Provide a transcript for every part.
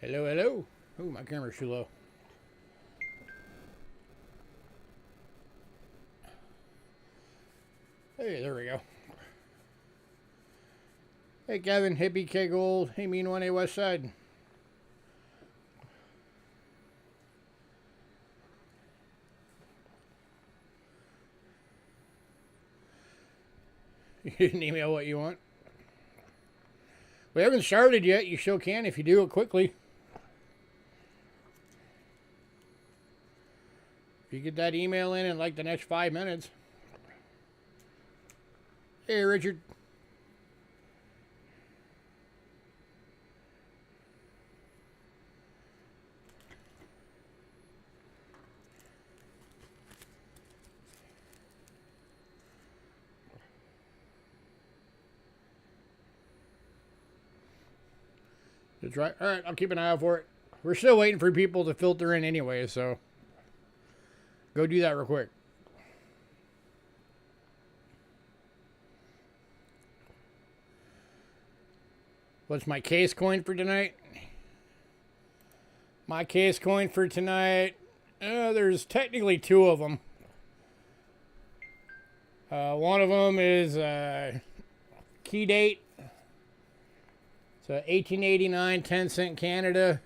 Hello, hello. Oh, my camera's too low. Hey, there we go. Hey, Kevin. Hey, BK Gold. Hey, Mean One A West Side. You can email what you want. We haven't started yet. You still can if you do it quickly. If you get that email in like the next 5 minutes. Hey, Richard. That's right. All right, I'll keep an eye out for it. We're still waiting for people to filter in anyway, so go do that real quick. What's my case coin for tonight? My case coin for tonight, there's technically two of them. One of them is key date. So 1889, 10-cent Canada.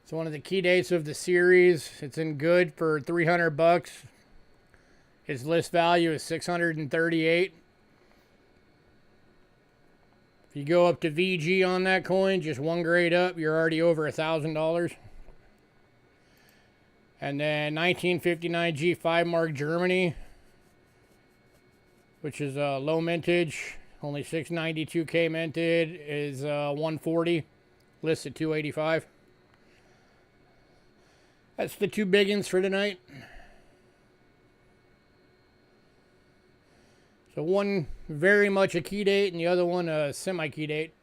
It's one of the key dates of the series. It's in good for $300. Its list value is $638. If you go up to VG on that coin, just one grade up, you're already over $1,000. And then 1959 G5 mark Germany, which is low mintage, only 692K minted, is 140, listed 285. That's the two big ones for tonight. So one very much a key date and the other one a semi-key date.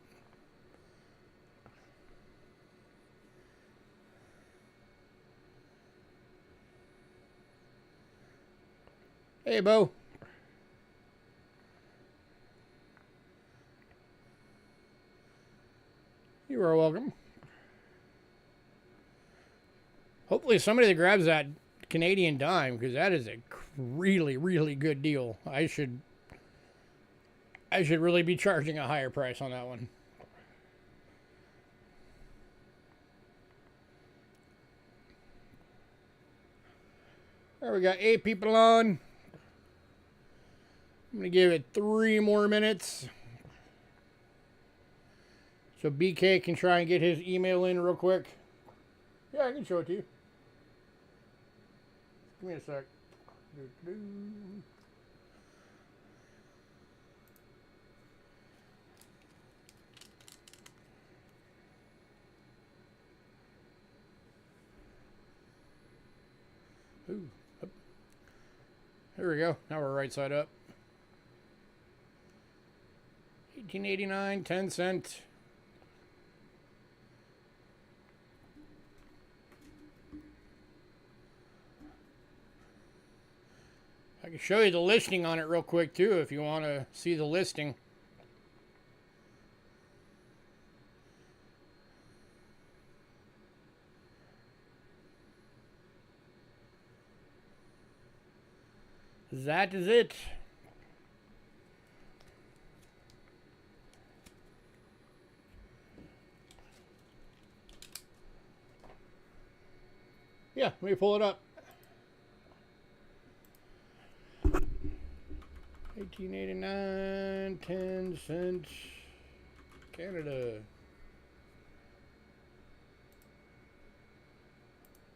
Hey, Bo. You are welcome. Hopefully somebody that grabs that Canadian dime, because that is a really, really good deal. I should really be charging a higher price on that one. There we got 8 people on. I'm going to give it 3 more minutes. So BK can try and get his email in real quick. Yeah, I can show it to you. Give me a sec. Ooh. There we go. Now we're right side up. 1889, 10 cent. I can show you the listing on it real quick too if you want to see the listing. That is it. Yeah, let me pull it up. 1889, 10 cents, Canada.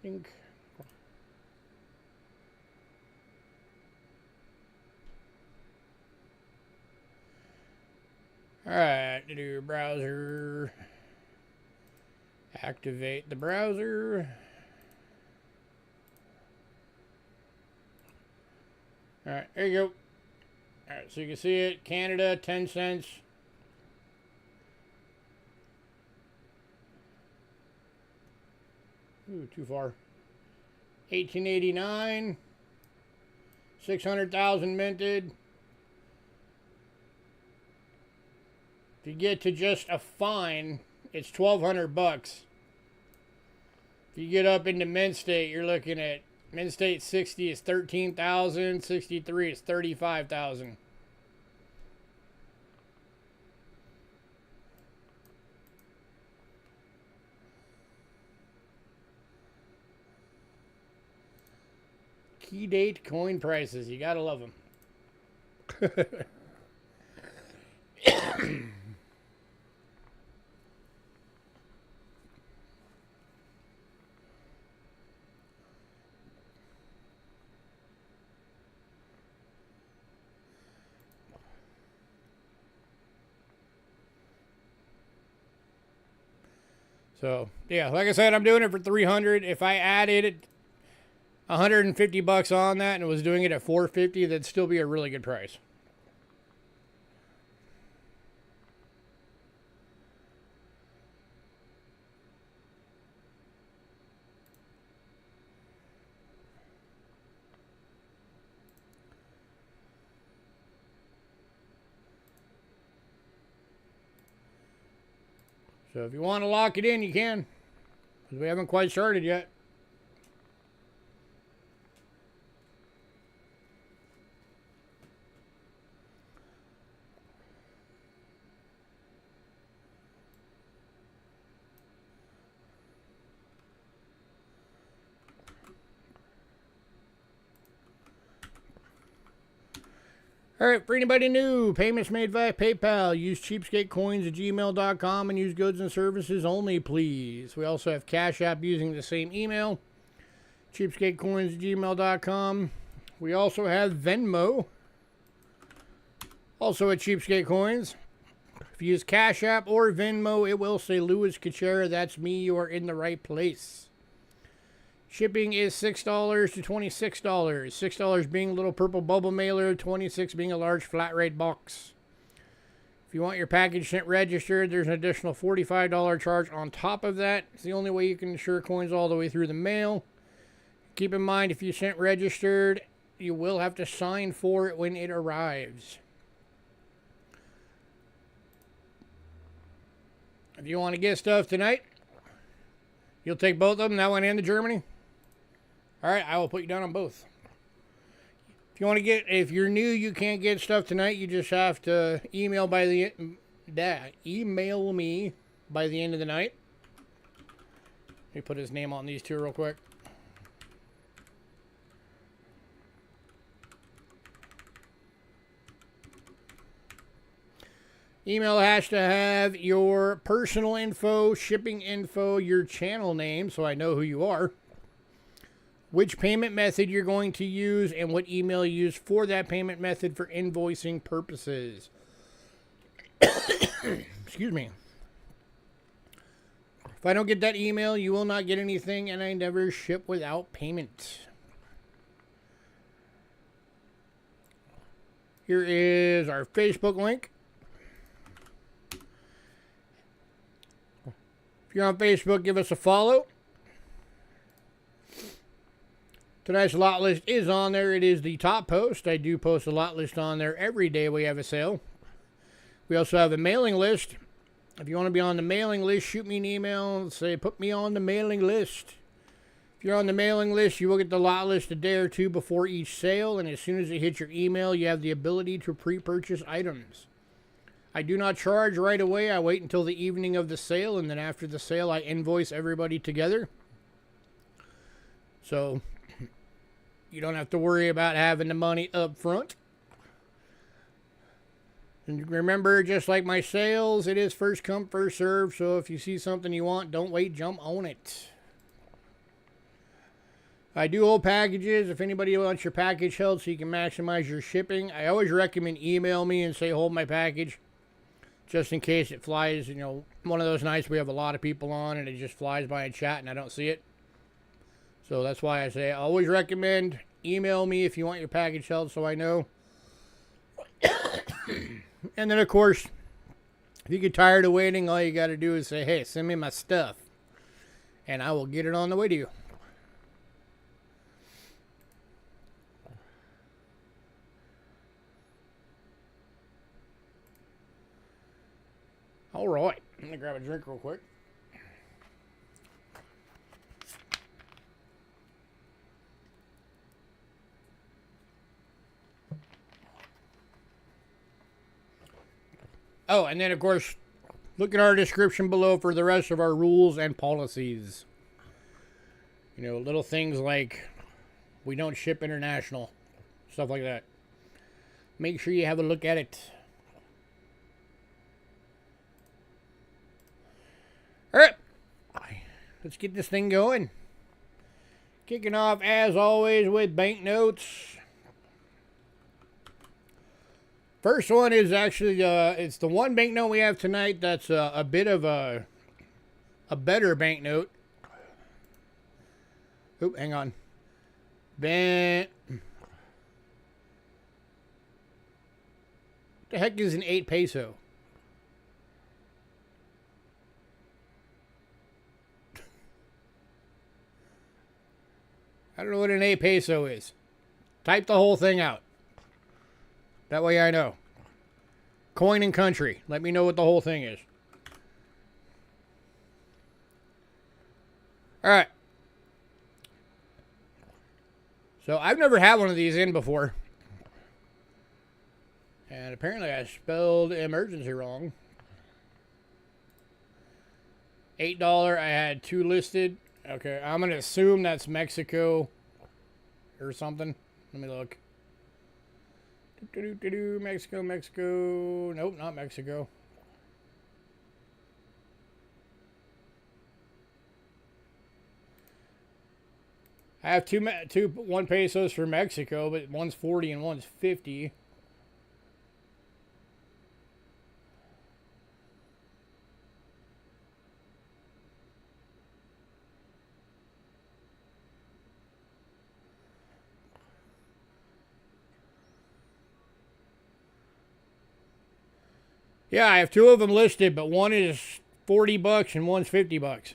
Ink. Alright, do browser. Activate the browser. Alright, there you go. Alright, so you can see it. Canada, 10 cents. Ooh, too far. 1889. 600,000 minted. If you get to just a fine, it's 1,200 bucks. If you get up into Mint State, you're looking at Mint State 60 is 13,000, 63 is 35,000. Key date coin prices, you gotta love them. So, yeah, like I said, I'm doing it for 300. If I added 150 bucks on that and was doing it at 450, that'd still be a really good price. So if you want to lock it in, you can, because we haven't quite started yet. All right, for anybody new, payments made via PayPal. Use cheapskatecoins@gmail.com and use goods and services only, please. We also have Cash App using the same email, cheapskatecoins@gmail.com. We also have Venmo, also at Cheapskate Coins. If you use Cash App or Venmo, it will say Louis Kachera. That's me. You are in the right place. Shipping is $6 to $26. $6 being a little purple bubble mailer, $26 being a large flat rate box. If you want your package sent registered, there's an additional $45 charge on top of that. It's the only way you can insure coins all the way through the mail. Keep in mind, if you sent registered, you will have to sign for it when it arrives. If you want to get stuff tonight, you'll take both of them, that one and the Germany. All right, I will put you down on both. If you want to get, if you're new, you can't get stuff tonight. You just have to email me by the end of the night. Let me put his name on these two real quick. Email has to have your personal info, shipping info, your channel name, so I know who you are, which payment method you're going to use, and what email you use for that payment method for invoicing purposes. Excuse me. If I don't get that email, you will not get anything, and I never ship without payment. Here is our Facebook link. If you're on Facebook, give us a follow. Tonight's lot list is on there. It is the top post. I do post a lot list on there every day we have a sale. We also have a mailing list. If you want to be on the mailing list, shoot me an email and say, put me on the mailing list. If you're on the mailing list, you will get the lot list a day or two before each sale, and as soon as it hits your email, you have the ability to pre-purchase items. I do not charge right away. I wait until the evening of the sale, and then after the sale, I invoice everybody together. So you don't have to worry about having the money up front. And remember, just like my sales, it is first come, first serve. So if you see something you want, don't wait, jump on it. I do hold packages. If anybody wants your package held so you can maximize your shipping, I always recommend email me and say, hold my package. Just in case it flies, you know, one of those nights we have a lot of people on and it just flies by in chat and I don't see it. So that's why I say I always recommend email me if you want your package held so I know. And then, of course, if you get tired of waiting, all you got to do is say, hey, send me my stuff. And I will get it on the way to you. All right. I'm going to grab a drink real quick. Oh, and then, of course, look at our description below for the rest of our rules and policies. You know, little things like we don't ship international. Stuff like that. Make sure you have a look at it. Alright. Let's get this thing going. Kicking off, as always, with banknotes. First one is actually, it's the one banknote we have tonight that's a bit of a better banknote. Oop, hang on. What the heck is an 8 peso? I don't know what an 8 peso is. Type the whole thing out. That way I know. Coin and country. Let me know what the whole thing is. Alright. So I've never had one of these in before. And apparently I spelled emergency wrong. $8. I had 2 listed. Okay, I'm going to assume that's Mexico or something. Let me look. Mexico, Mexico. Nope, not Mexico. I have two 1 pesos for Mexico, but one's 40 and one's 50. Yeah, I have 2 of them listed, but one is $40 and one's $50.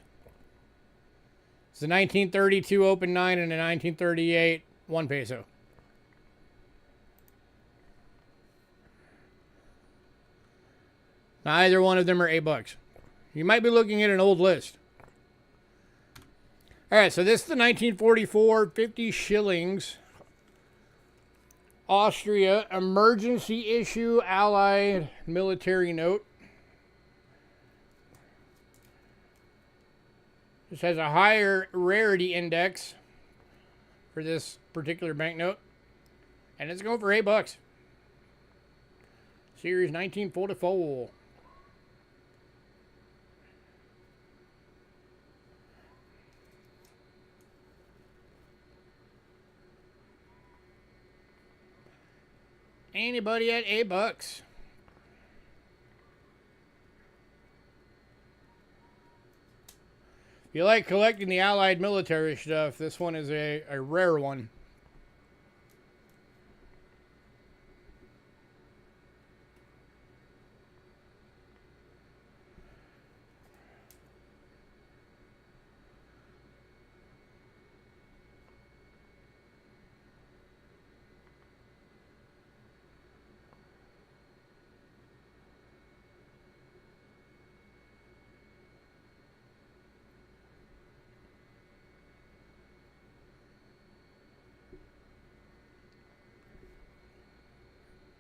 It's the 1932 Open 9 and the 1938 1 peso. Neither one of them are $8. You might be looking at an old list. Alright, so this is the 1944 50 shillings. Austria emergency issue Allied military note. This has a higher rarity index for this particular banknote. And it's going for $8. Series 1944. Anybody at $8? If you like collecting the Allied military stuff, this one is a rare one.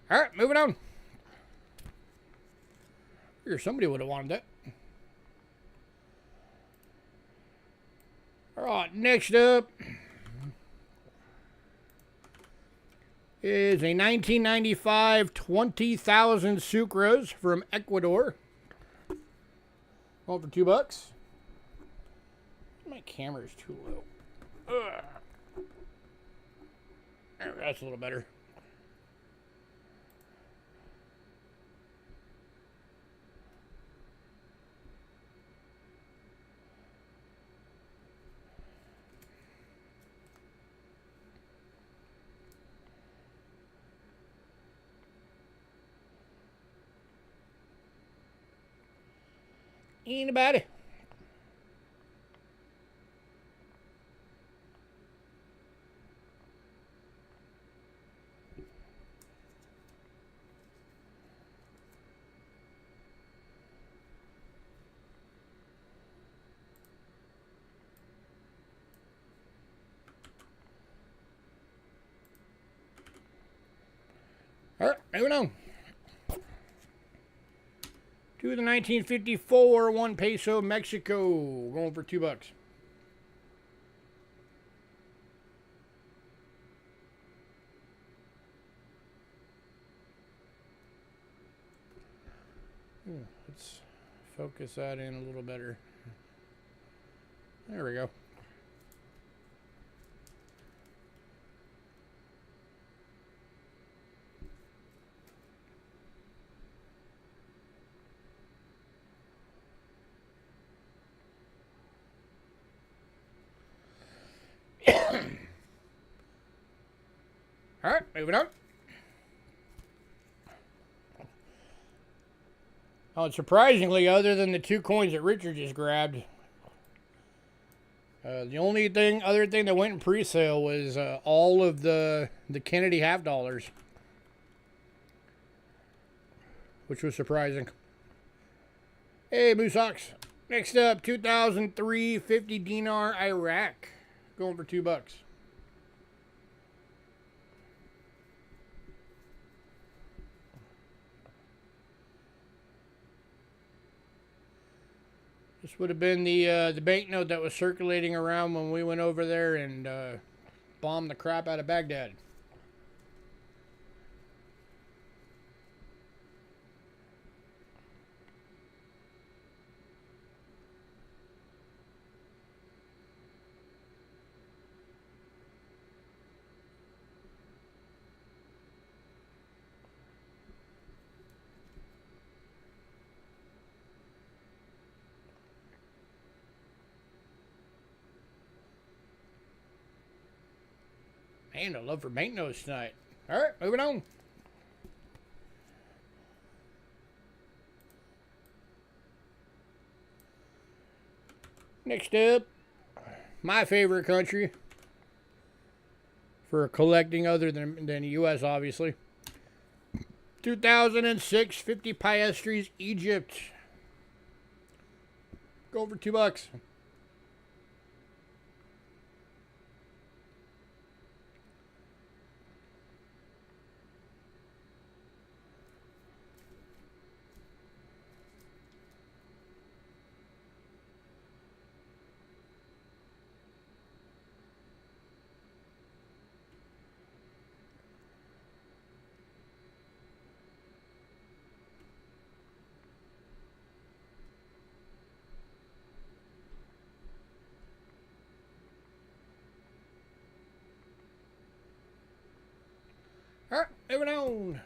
All right, moving on. Here, somebody would have wanted that. All right, next up is a 1995 20,000 sucras from Ecuador. Going for $2. My camera's too low. Ugh. There, that's a little better. Anybody? moving on. To the 1954 1 peso Mexico. Going for $2. Let's focus that in a little better. There we go. All right, moving on. Oh, and surprisingly, other than the 2 coins that Richard just grabbed, the only other thing that went in pre-sale was all of the Kennedy half dollars, which was surprising. Hey, Moosox. Next up, 2003 50 dinar Iraq, going for $2. This would have been the banknote that was circulating around when we went over there and bombed the crap out of Baghdad. Man, I love for banknotes tonight. All right, moving on. Next up, my favorite country for collecting other than the U.S., obviously. 2006 50 piastres, Egypt. Go for $2. All right, moving on.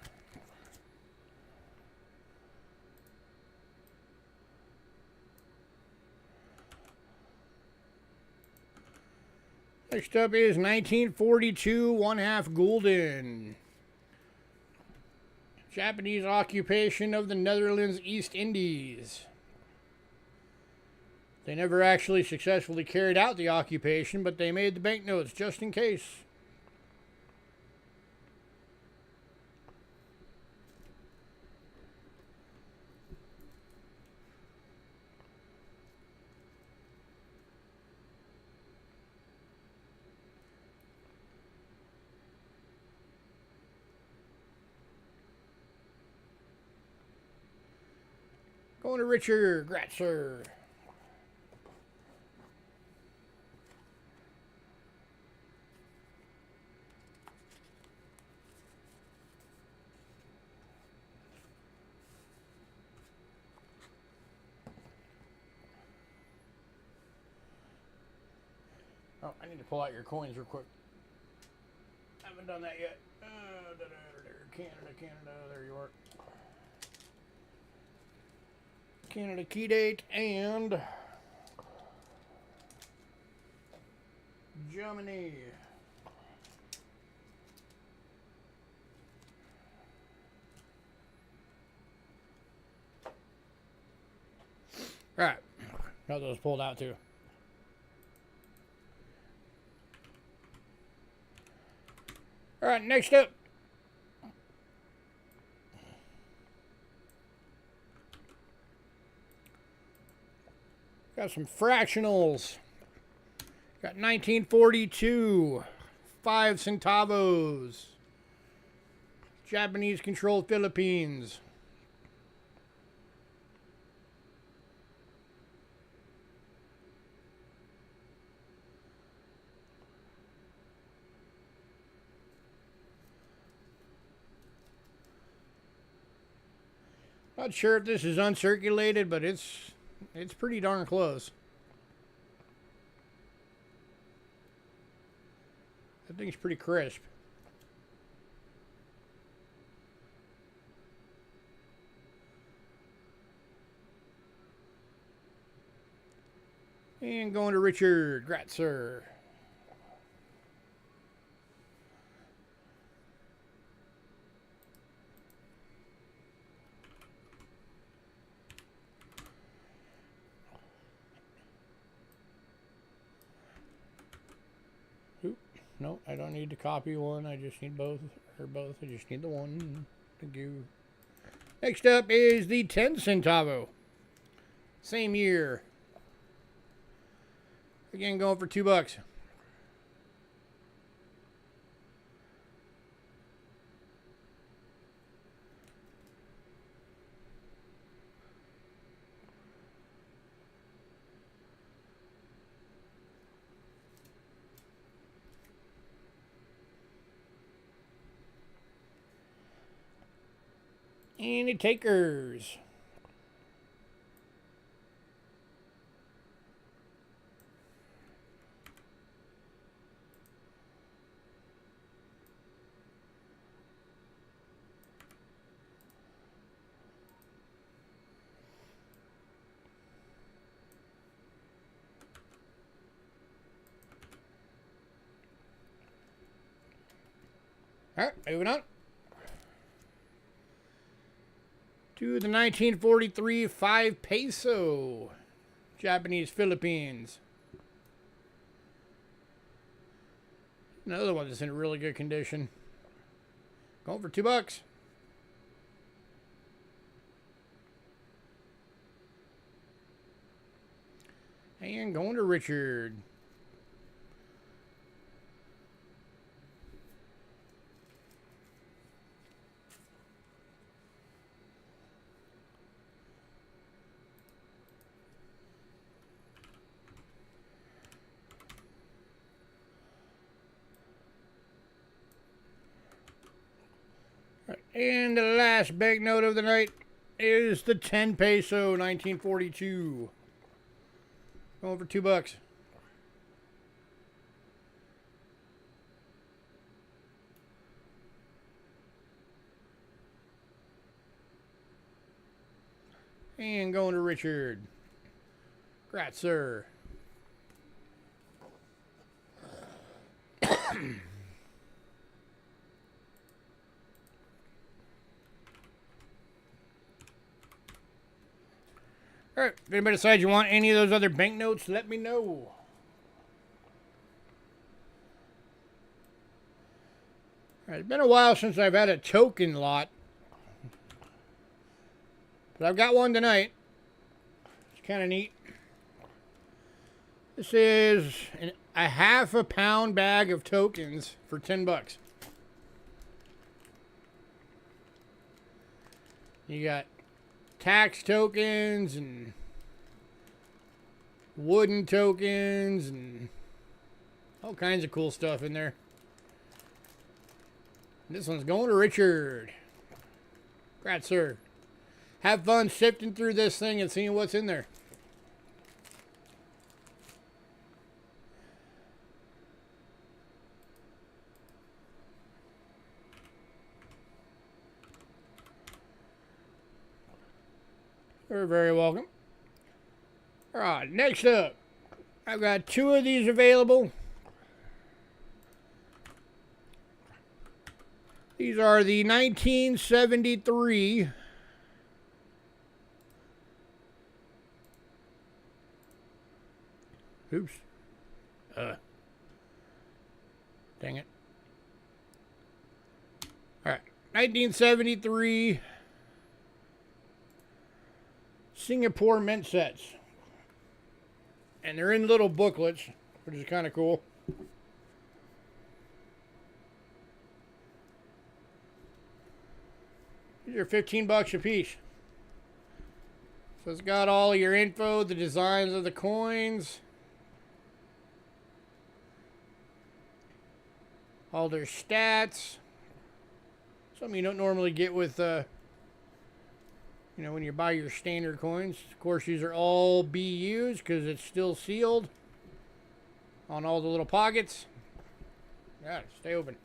Next up is 1942 1/2 gulden. Japanese occupation of the Netherlands East Indies. They never actually successfully carried out the occupation, but they made the banknotes just in case. Going to Richard Gratzer. Oh, I need to pull out your coins real quick. I haven't done that yet. Canada, there you are. Canada key date and Germany. All right, got those pulled out too. All right, next up. Got some fractionals. Got 1942, 5 centavos. Japanese controlled Philippines. Not sure if this is uncirculated, but it's pretty darn close. That thing's pretty crisp. And going to Richard Gratzer. No, I don't need to copy one. I just need both, or both. I just need the one. Thank you. Next up is the 10 centavo. Same year. Again, going for $2. Any takers? All right, moving on to the 1943 5 peso Japanese Philippines. Another one that's in really good condition. Going for $2. And going to Richard. And the last banknote of the night is the 10 peso 1942. Going for $2. And going to Richard Gratzer. All right, if anybody decides you want any of those other banknotes, let me know. All right, it's been a while since I've had a token lot, but I've got one tonight. It's kind of neat. This is a half a pound bag of tokens for $10. You got tax tokens and wooden tokens and all kinds of cool stuff in there. This one's going to Richard Gratzer. Have fun sifting through this thing and seeing what's in there. You're very welcome. All right, next up, I've got two of these available. These are the 1973 oops. Dang it. All right, 1973 Singapore mint sets. And they're in little booklets, which is kind of cool. These are 15 bucks a piece. So it's got all your info, the designs of the coins, all their stats. Something you don't normally get with, when you buy your standard coins. Of course, these are all BUs because it's still sealed on all the little pockets. Yeah, stay open.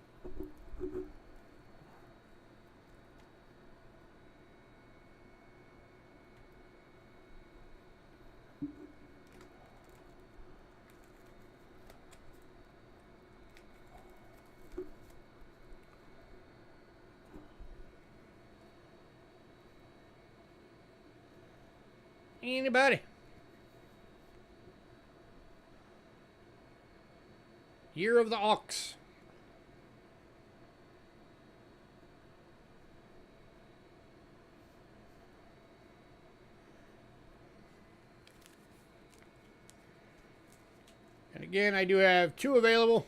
Anybody? Year of the Ox. And again, I do have 2 available.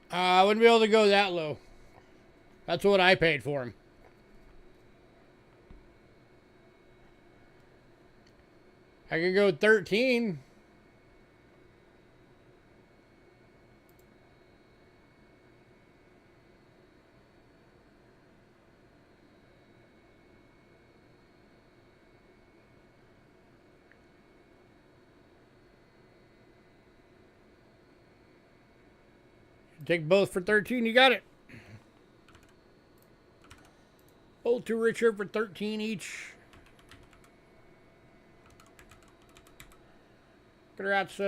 I wouldn't be able to go that low. That's what I paid for him. I could go 13. Take both for 13. You got it. Both to Richard for 13 each. Congrats,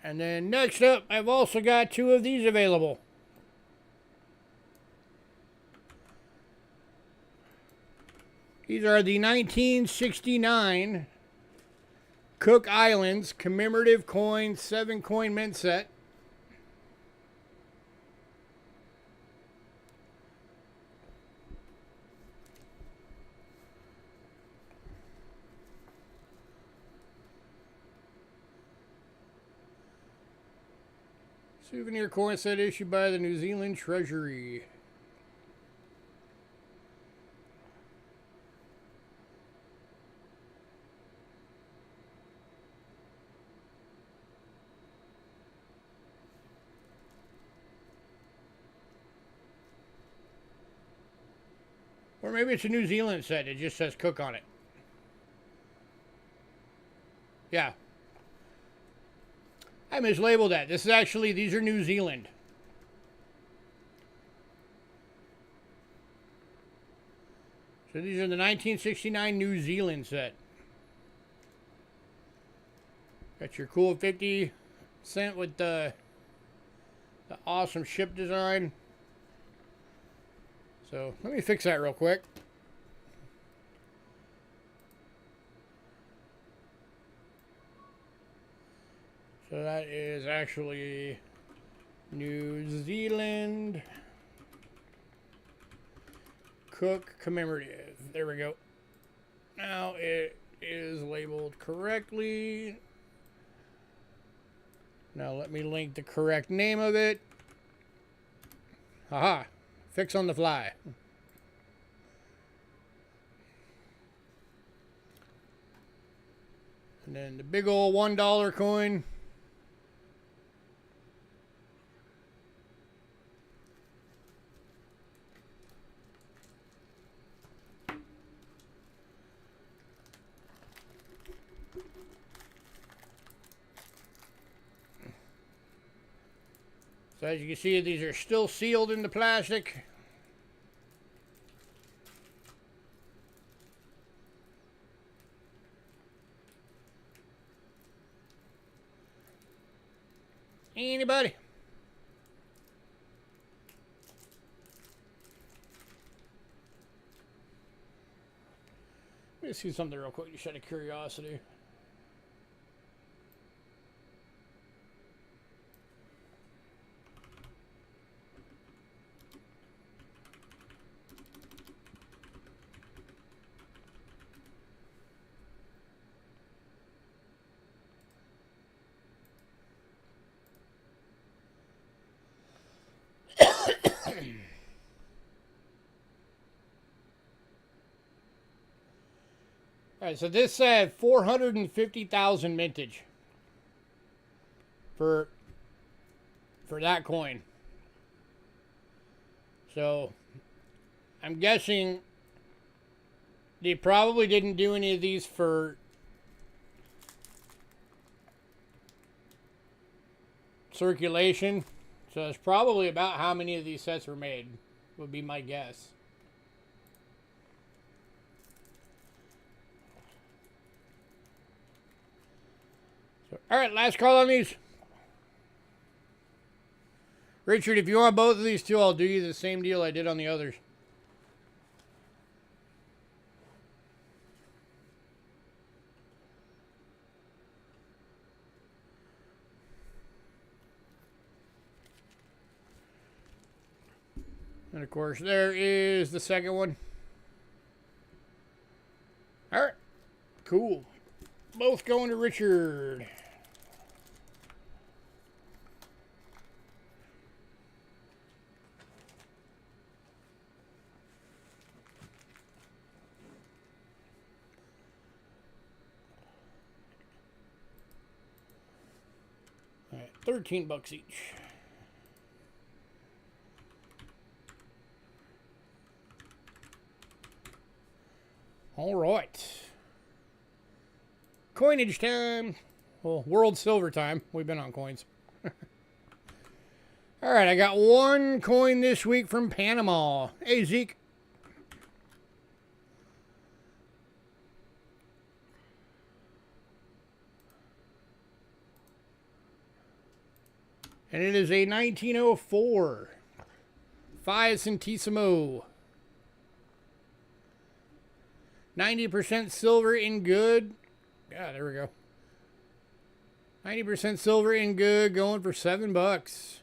And then next up, I've also got 2 of these available. These are the 1969 Cook Islands commemorative coin 7-coin mint set. Souvenir coin set issued by the New Zealand Treasury. Or maybe it's a New Zealand set. It just says Cook on it. Yeah. I mislabeled that. This is actually, these are New Zealand. So these are the 1969 New Zealand set. Got your cool 50 cent with the awesome ship design. So let me fix that real quick. So that is actually New Zealand Cook commemorative. There we go. Now it is labeled correctly. Now let me link the correct name of it. Haha. Fix on the fly. And then the big old $1 coin. So as you can see, these are still sealed into plastic. Anybody? Let me see something real quick, just out of curiosity. All right, so this said 450,000 mintage for that coin. So I'm guessing they probably didn't do any of these for circulation. So it's probably about how many of these sets were made, would be my guess. So, all right, last call on these. Richard, if you want both of these two, I'll do you the same deal I did on the others. And of course, there is the second one. All right, cool. Both going to Richard. All right, $13 each. All right. Coinage time. Well, world silver time. We've been on coins. All right, I got one coin this week from Panama. Hey, Zeke. And it is a 1904 5 centesimo. 90% silver in good. Yeah, there we go. 90% silver in good, going for $7.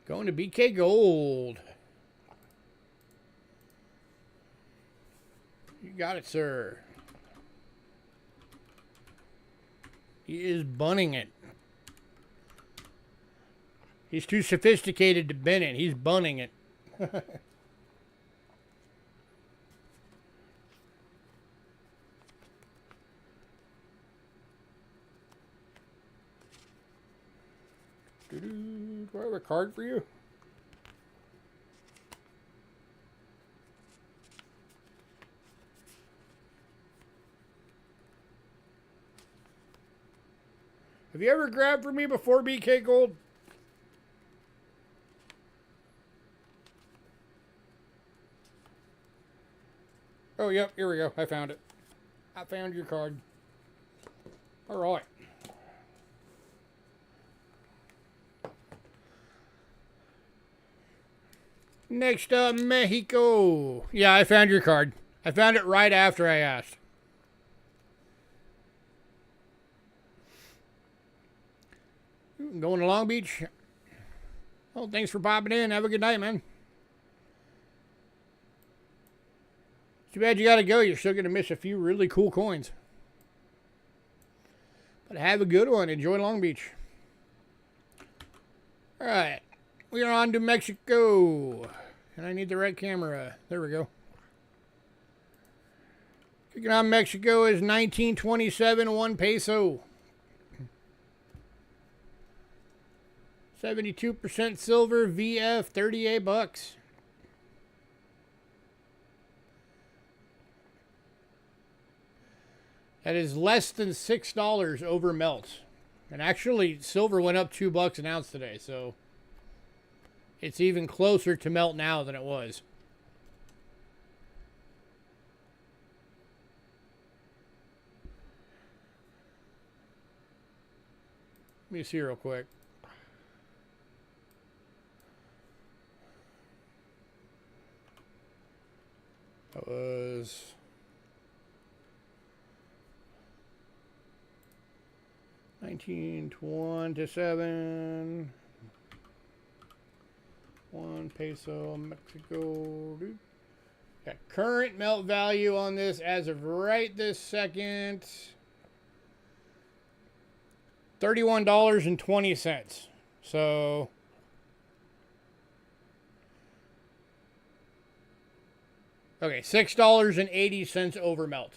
Going to BK Gold. You got it, sir. He is bunning it. He's too sophisticated to bin it. He's bunning it. Do I have a card for you? Have you ever grabbed for me before, BK Gold? Oh, yep, here we go. I found it. I found your card. All right. Next up, Mexico. Yeah, I found your card. I found it right after I asked. Going to Long Beach. Well, thanks for popping in. Have a good night, man. Too bad you got to go. You're still going to miss a few really cool coins. But have a good one. Enjoy Long Beach. All right. We are on to Mexico. And I need the right camera. There we go. Kicking on Mexico is 1927, 1 peso. 72% silver, VF, $38. That is less than $6 over melt. And actually, silver went up $2 an ounce today, so it's even closer to melt now than it was. me see real quick. That was 1927. 1 peso, Mexico. Got current melt value on this as of right this second. $31.20. So okay, $6.80 over melt.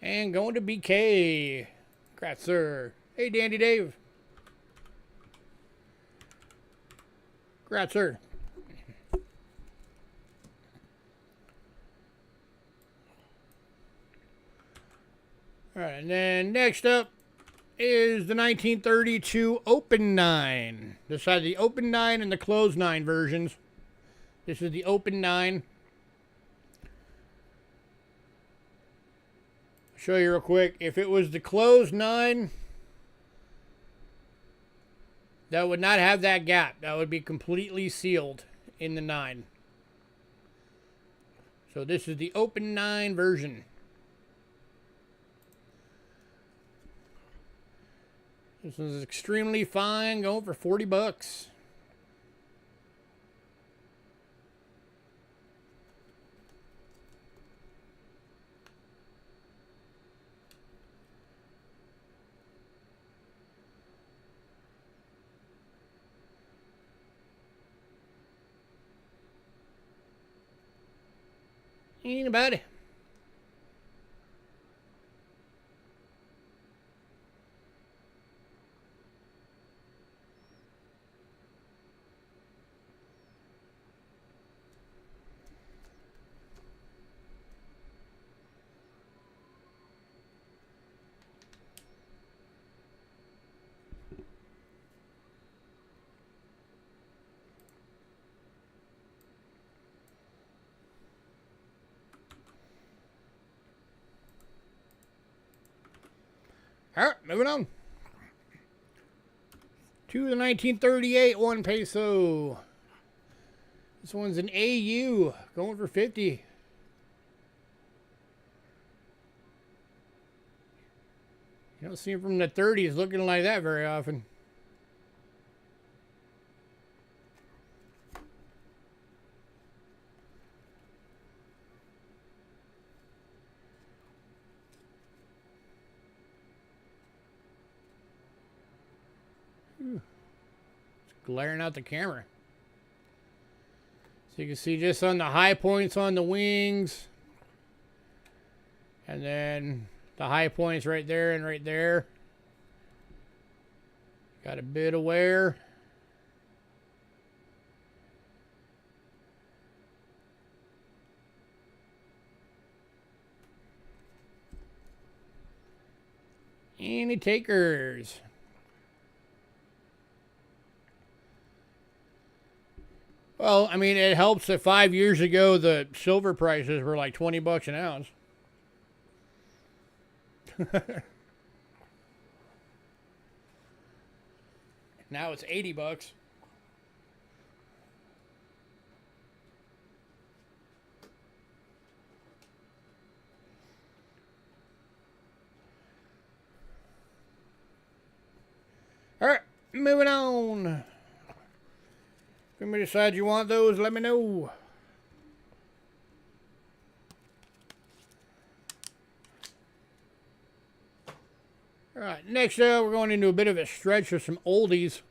And going to BK. Congrats, sir. Hey, Dandy Dave. Congrats, sir. All right, and then next up is the 1932 Open 9. This has the Open 9 and the Closed 9 versions. This is the Open 9. Show you real quick. If it was the Closed 9, that would not have that gap. That would be completely sealed in the 9. So this is the Open 9 version. This is extremely fine, going for 40 bucks. Anybody? All right, moving on. To the 1938 1 peso. This one's an AU, going for 50. You don't see them from the 30s looking like that very often. Glaring out the camera. So you can see just on the high points on the wings. And then the high points right there and right there. Got a bit of wear. Any takers? Well, I mean, it helps that 5 years ago the silver prices were like 20 bucks an ounce. Now it's 80 bucks. All right, moving on. If anybody decides you want those, let me know. All right, next up, we're going into a bit of a stretch of some oldies.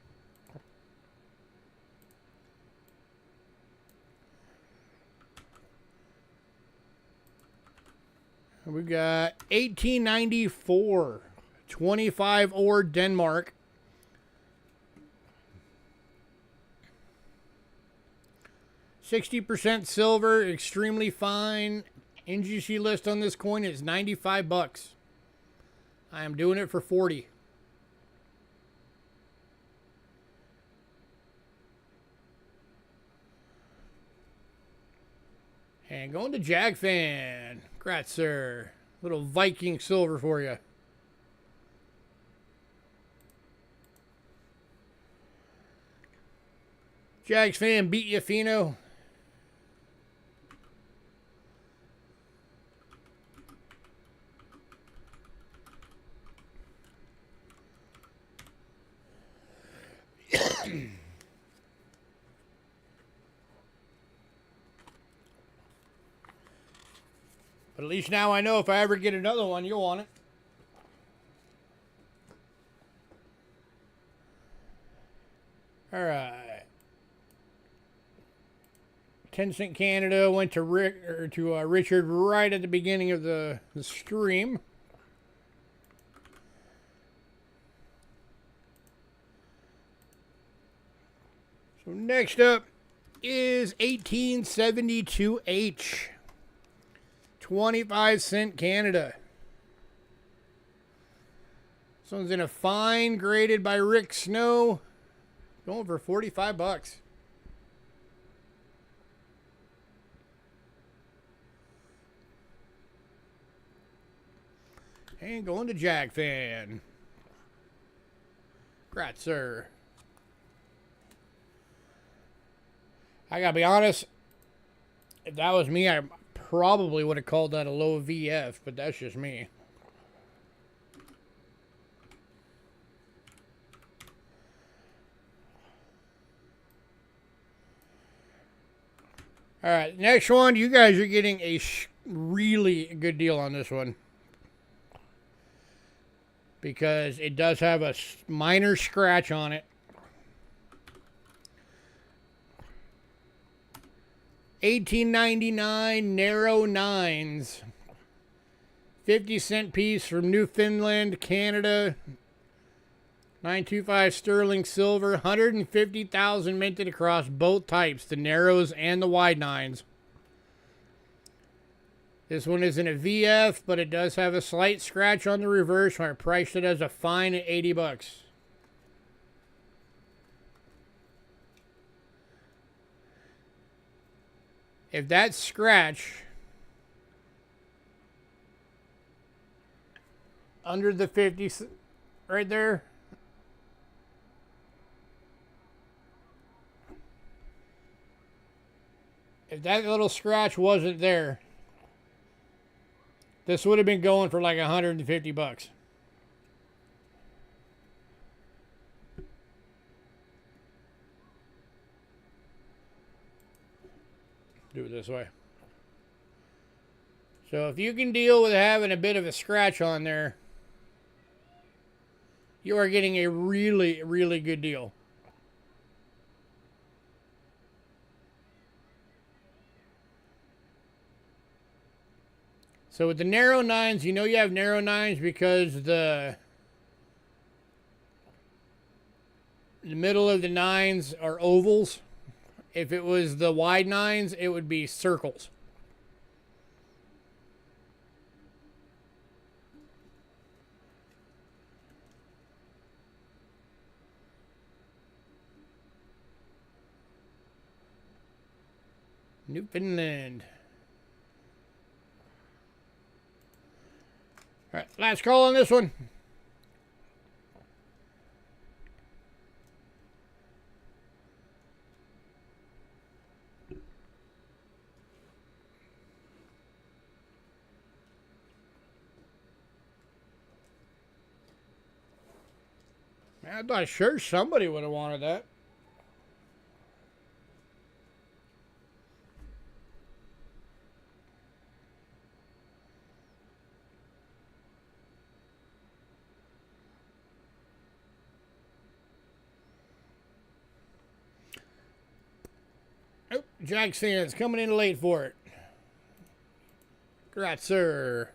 We got 1894, 25 ore Denmark. 60% silver, extremely fine. NGC list on this coin is 95 bucks. I am doing it for 40. And going to Jag Fan. Congrats, sir. Little Viking silver for you. Jags fan beat you, Fino. But at least now I know if I ever get another one, you'll want it. All right. 10-cent Canada went to Richard right at the beginning of the stream. So next up is 1872H. 25-cent Canada. This one's in a fine, graded by Rick Snow. Going for $45. And going to Jag fan. Congrats, sir. I gotta be honest, if that was me, I probably would have called that a low VF, but that's just me. All right, next one, you guys are getting a really good deal on this one. Because it does have a minor scratch on it. 1899 narrow nines. 50-cent piece from Newfoundland, Canada. 925 sterling silver. 150,000 minted across both types, the narrows and the wide nines. This one isn't a VF, but it does have a slight scratch on the reverse, so I priced it as a fine at $80. If that scratch under the 50 right there, if that little scratch wasn't there, this would have been going for like $150. Do it this way. So if you can deal with having a bit of a scratch on there, you are getting a really, really good deal. So with the narrow nines, you know you have narrow nines because the middle of the nines are ovals. If it was the wide nines, it would be circles. Newfoundland. All right, last call on this one. Man, I thought sure somebody would have wanted that. Oh, Jack Sands coming in late for it. Congrats, sir.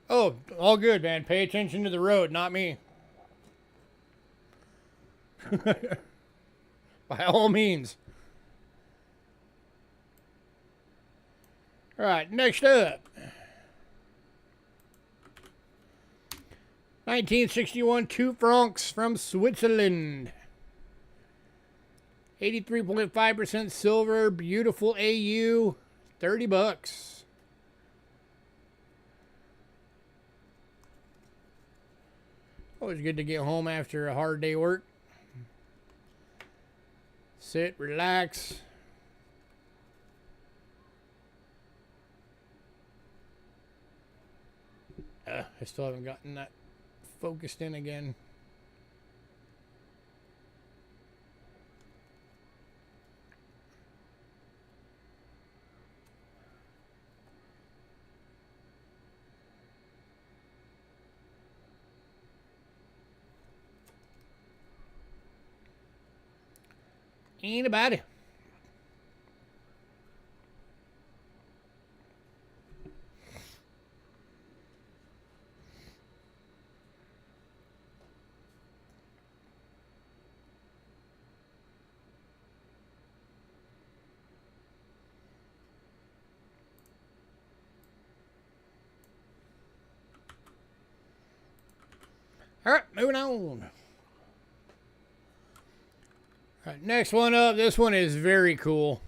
Oh, all good, man. Pay attention to the road, not me. By all means. All right, next up. 1961 2 francs from Switzerland. 83.5% silver, beautiful AU, 30 bucks. Always good to get home after a hard day work. Sit, relax. I still haven't gotten that focused in again. Anybody? All right, moving on. All right, next one up. This one is very cool.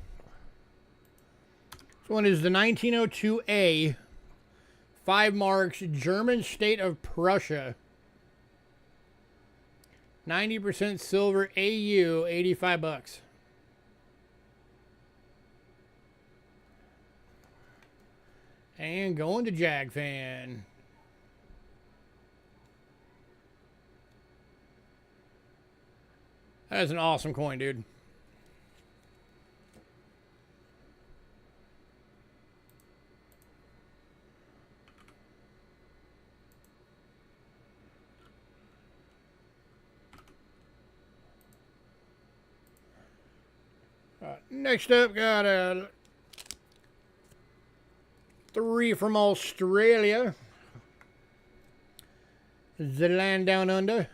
This one is the 1902A, 5 marks, German state of Prussia. 90% silver AU, 85 bucks. And going to Jag Fan. That is an awesome coin, dude. Next up, got a 3 from Australia. The land down under.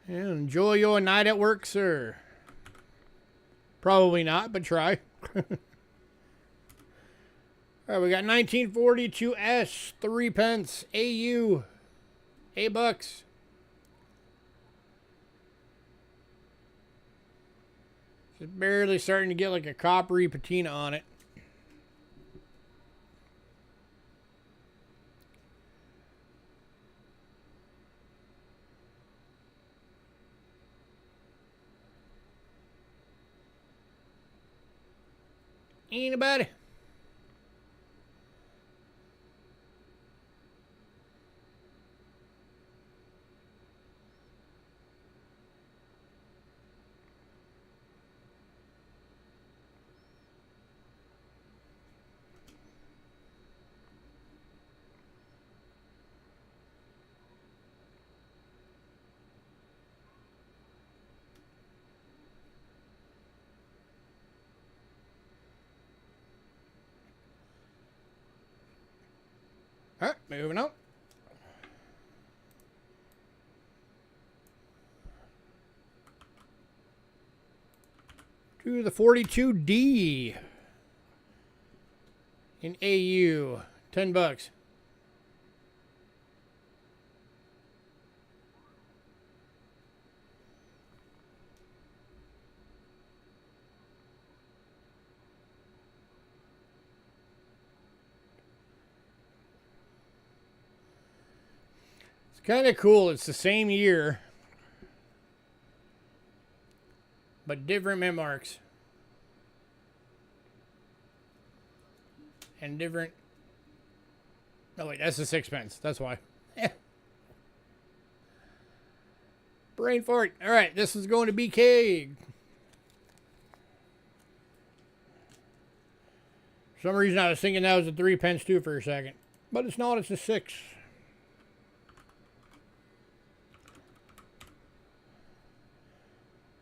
And enjoy your night at work, sir. Probably not, but try. All right, we got 1942 S, 3 pence, AU, 8 bucks. Just barely starting to get like a coppery patina on it. Anybody? All right, moving on. To the 42D in AU, 10 bucks. Kind of cool. It's the same year, but different mint marks and different. Oh wait, that's the 6 pence. That's why. Brain fart. All right, this is going to BK. For some reason, I was thinking that was a 3 pence too for a second, but it's not. It's a 6.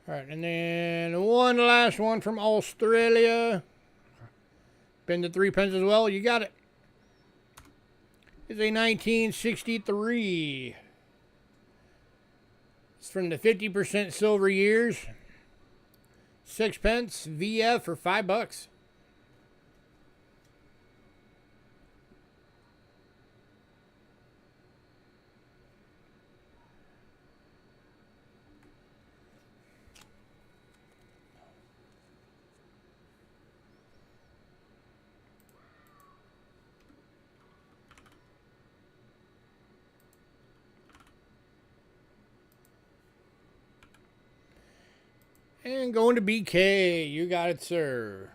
All right, and then one last one from Australia. Been to 3 pence as well. You got it. It's a 1963. It's from the 50% silver years. 6 pence VF for 5 bucks. And going to BK. You got it, sir.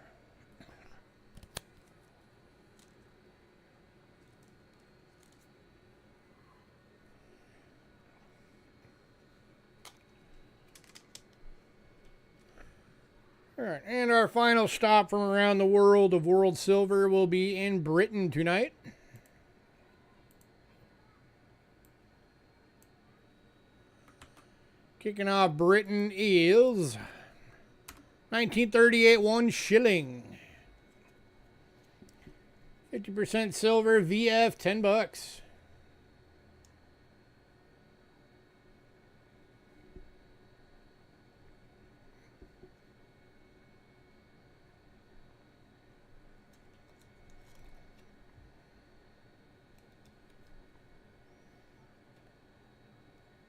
All right, and our final stop from around the world of World Silver will be in Britain tonight. Kicking off Britain is 1938 1 shilling. 50% silver VF, $10.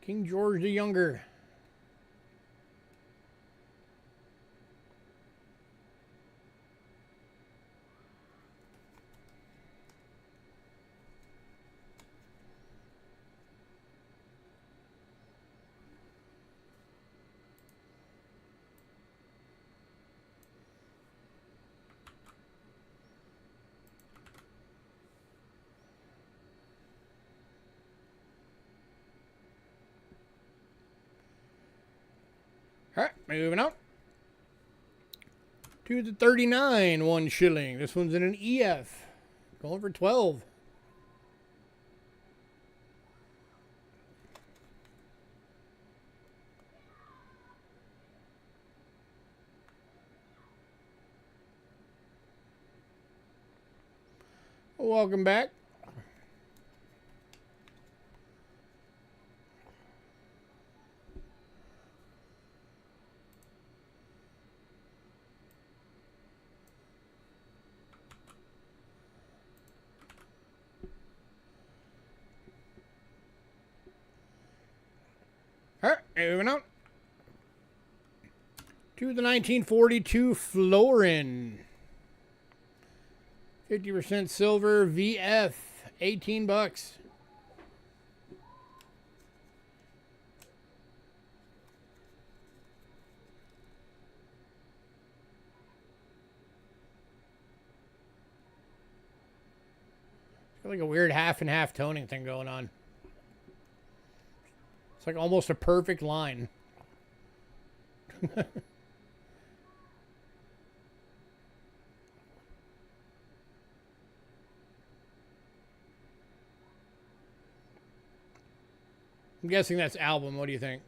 King George the Younger. All right, moving on to the 39 1 shilling. This one's in an EF. Going for 12. Welcome back. All right, moving on to the 1942 Florin. 50% silver VF, $18. Got like a weird half and half toning thing going on. It's like almost a perfect line. I'm guessing that's album. What do you think?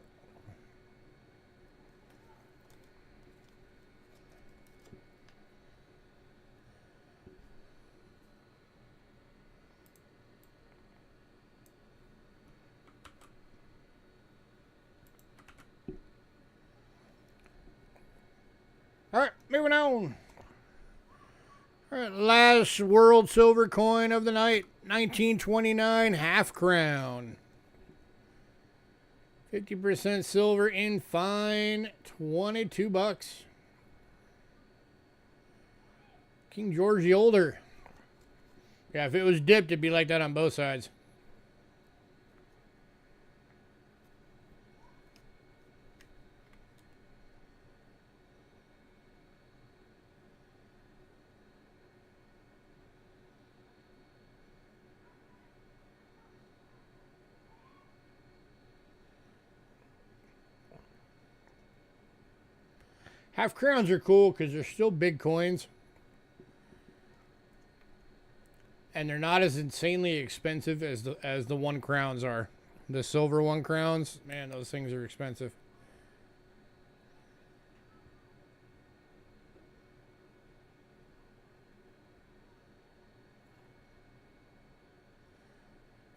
All right, moving on. All right, last World Silver coin of the night, 1929 half crown. 50% silver in fine, $22. King George the Older. Yeah, if it was dipped, it'd be like that on both sides. Half crowns are cool because they're still big coins. And they're not as insanely expensive as the 1 crowns are. The silver 1 crowns, man, those things are expensive.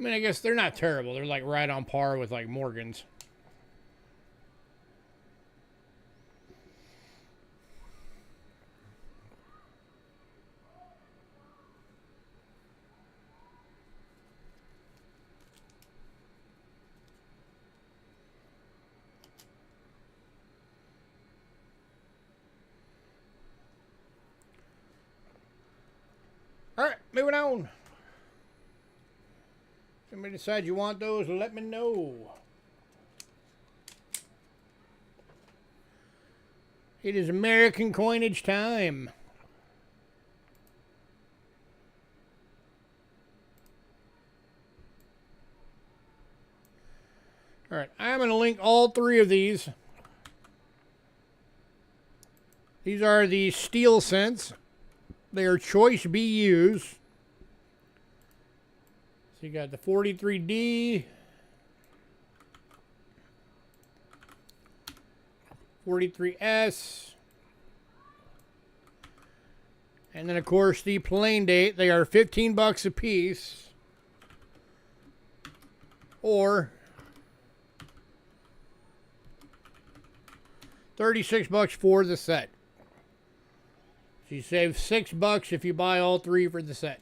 I mean, I guess they're not terrible. They're like right on par with like Morgan's. All right, moving on. Somebody decide you want those, let me know. It is American coinage time. All right, I'm going to link all three of these. These are the steel cents. They are choice BUs. So you got the 43D, 43S, and then of course the plain date. They are $15 a piece, or $36 for the set. So you save $6 if you buy all three for the set.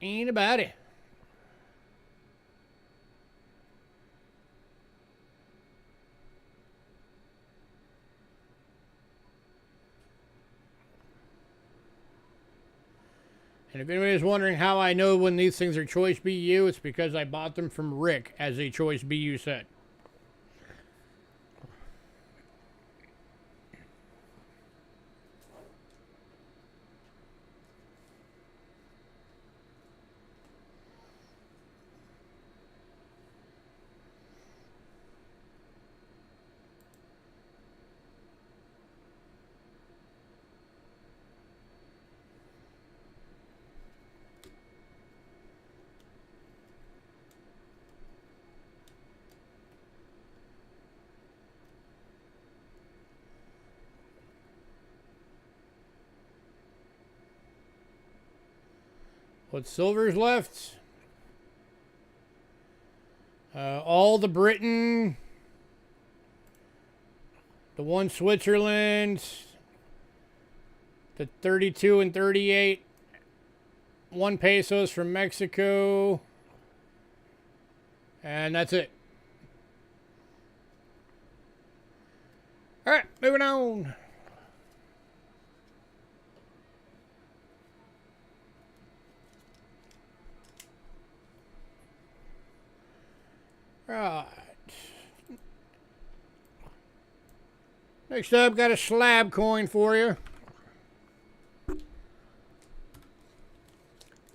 Ain't about it. And if anybody's wondering how I know when these things are choice BU, it's because I bought them from Rick as a choice BU set. What silver's left? All the Britain, the one Switzerland, the 32 and 38, 1 pesos from Mexico, and that's it. All right, moving on. Right. Next up, got a slab coin for you.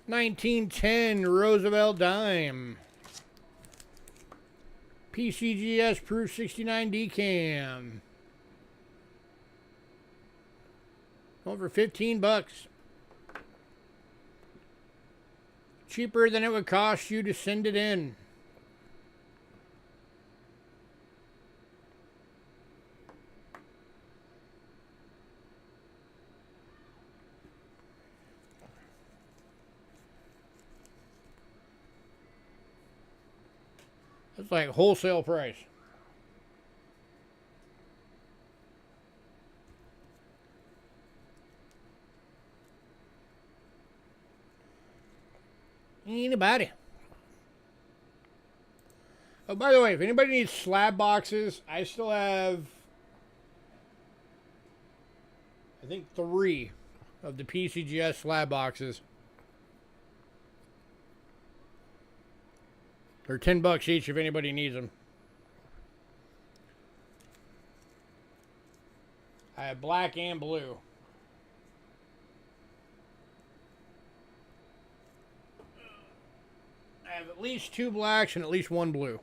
1910 Roosevelt dime. PCGS Proof 69 decam. Going for $15. Cheaper than it would cost you to send it in. It's like wholesale price. Anybody? Oh, by the way, if anybody needs slab boxes, I still have, I think, 3 of the PCGS slab boxes. They're $10 each if anybody needs them. I have black and blue. I have at least 2 blacks and at least 1 blue.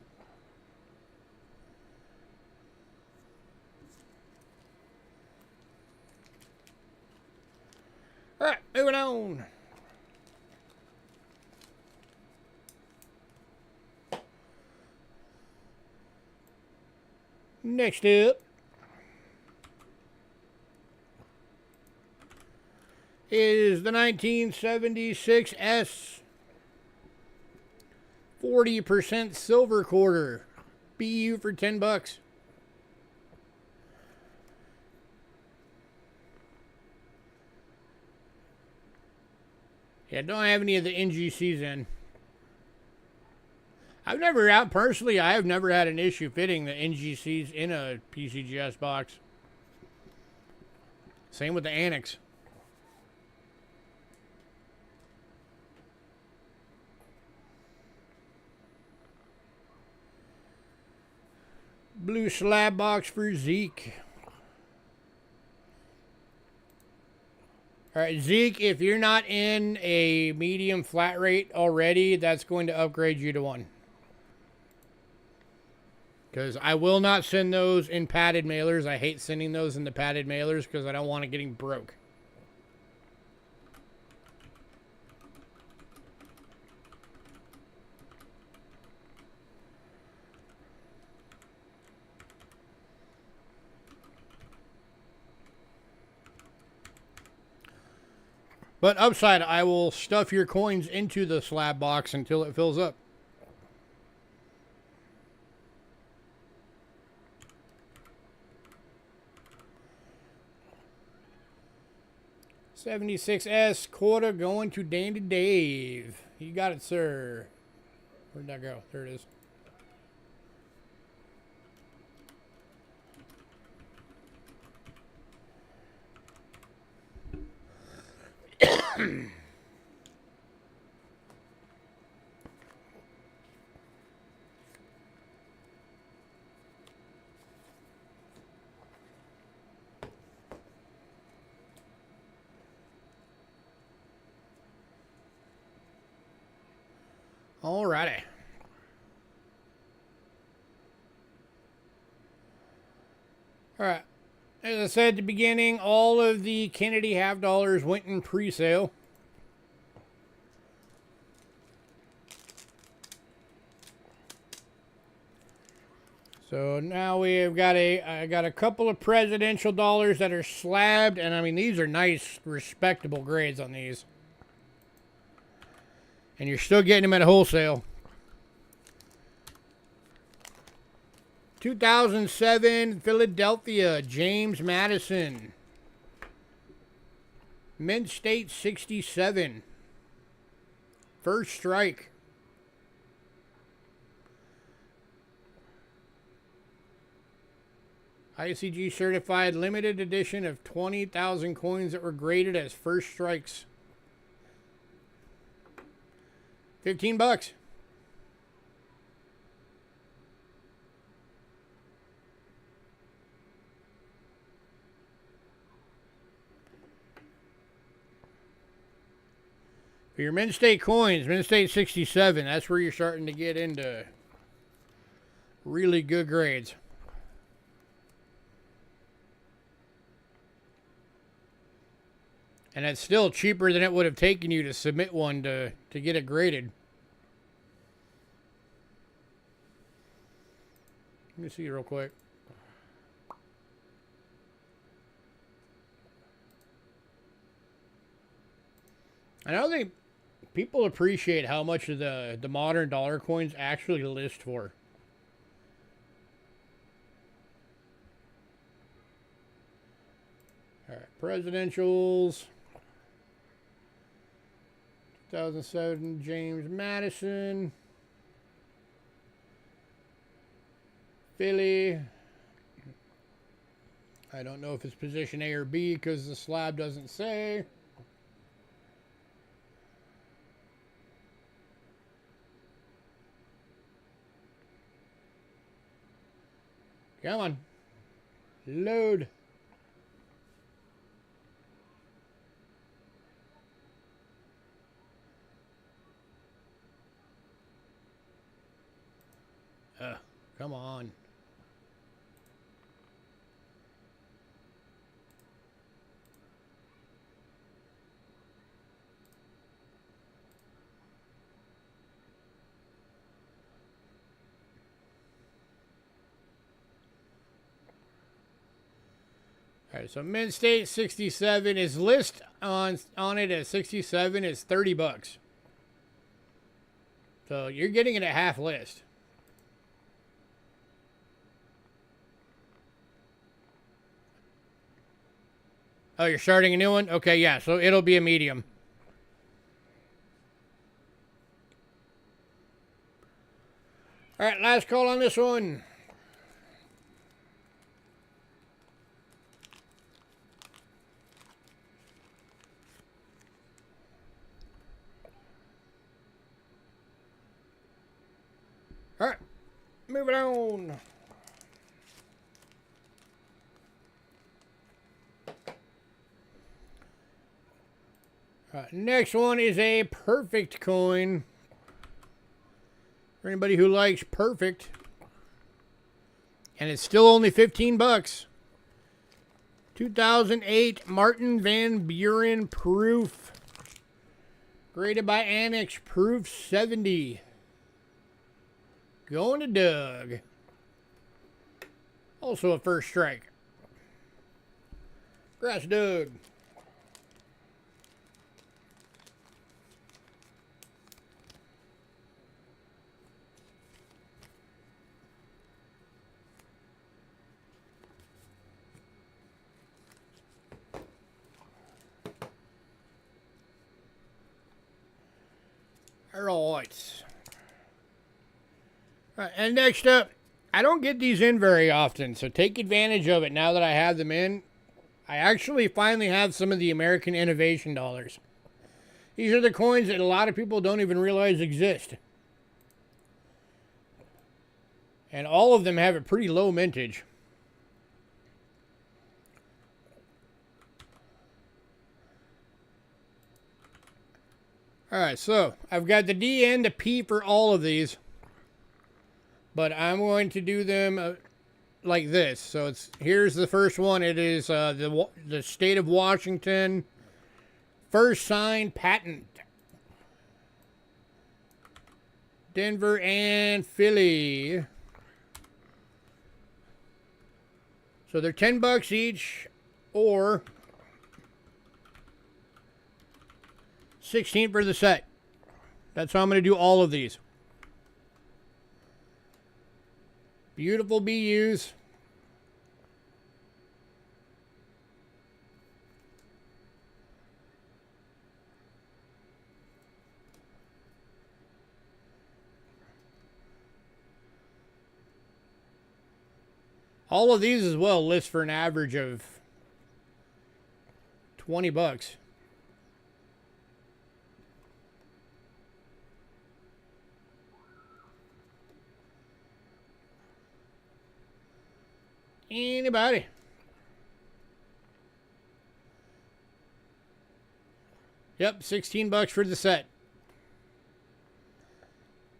All right, moving on. Next up is the 1976 S 40% silver quarter. BU for $10. Yeah, don't have any of the NGCs in. I've never, out personally, I have never had an issue fitting the NGCs in a PCGS box. Same with the Annex. Blue slab box for Zeke. All right, Zeke, if you're not in a medium flat rate already, that's going to upgrade you to one. Because I will not send those in padded mailers. I hate sending those in the padded mailers because I don't want it getting broke. But upside, I will stuff your coins into the slab box until it fills up. $76S quarter going to Dandy Dave. You got it, sir. Where'd that go? There it is. Alrighty. Alright. As I said at the beginning, all of the Kennedy half dollars went in pre-sale. So now we've got I got a couple of presidential dollars that are slabbed, and I mean these are nice, respectable grades on these. And you're still getting them at wholesale. 2007 Philadelphia, James Madison. Mint State 67. First strike. ICG certified limited edition of 20,000 coins that were graded as first strikes. $15. For your Mint State coins, Mint State 67, that's where you're starting to get into really good grades. And it's still cheaper than it would have taken you to submit one to get it graded. Let me see real quick. I don't think people appreciate how much of the modern dollar coins actually list for. All right, presidentials. 2007 James Madison. Philly. I don't know if it's position A or B because the slab doesn't say. Come on. Load. Come on. All right, so Mint State 67 is list on it at 67 is $30. So you're getting it at half list. Oh, you're starting a new one? Okay, yeah, so it'll be a medium. last call on this one. All right, moving on. Next one is a perfect coin. For anybody who likes perfect. And it's still only 15 bucks. 2008 Martin Van Buren Proof. Graded by Annex Proof 70. Going to Doug. Also a first strike. Grass Doug. Alright. And next up, I don't get these in very often, so take advantage of it now that I have them in. I actually finally have some of the American Innovation dollars. These are the coins that a lot of people don't even realize exist. And all of them have a pretty low mintage. Alright, so I've got the D and the P for all of these. But I'm going to do them like this. So here's the first one. It is the state of Washington first signed patent. Denver and Philly. So they're 10 bucks each, or 16 for the set. That's how I'm going to do all of these. Beautiful BUs. All of these as well list for an average of 20 bucks. Anybody? Yep, 16 bucks for the set.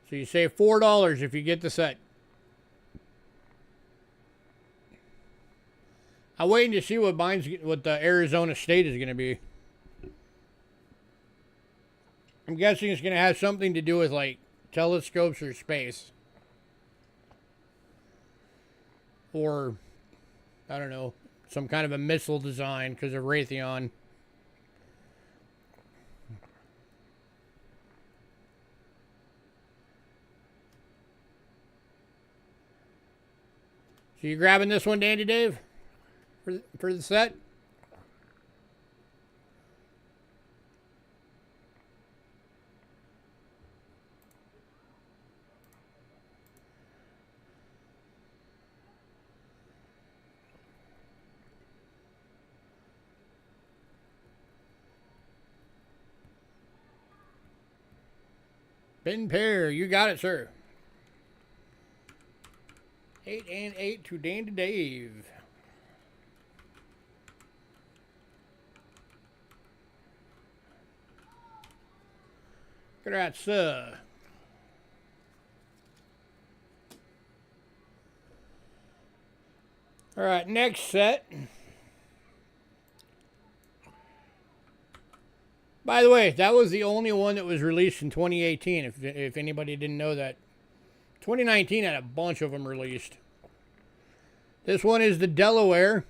So you save $4 if you get the set. I'm waiting to see what the Arizona State is going to be. I'm guessing it's going to have something to do with like telescopes or space. Or, I don't know, some kind of a missile design because of Raytheon. So you grabbing this one, Dandy Dave? For the set? Ben Pear, you got it, sir. 8 and 8 to Dandy Dave. Congrats, sir. All right, next set. By the way, that was the only one that was released in 2018, if anybody didn't know that. 2019 had a bunch of them released. This one is the Delaware,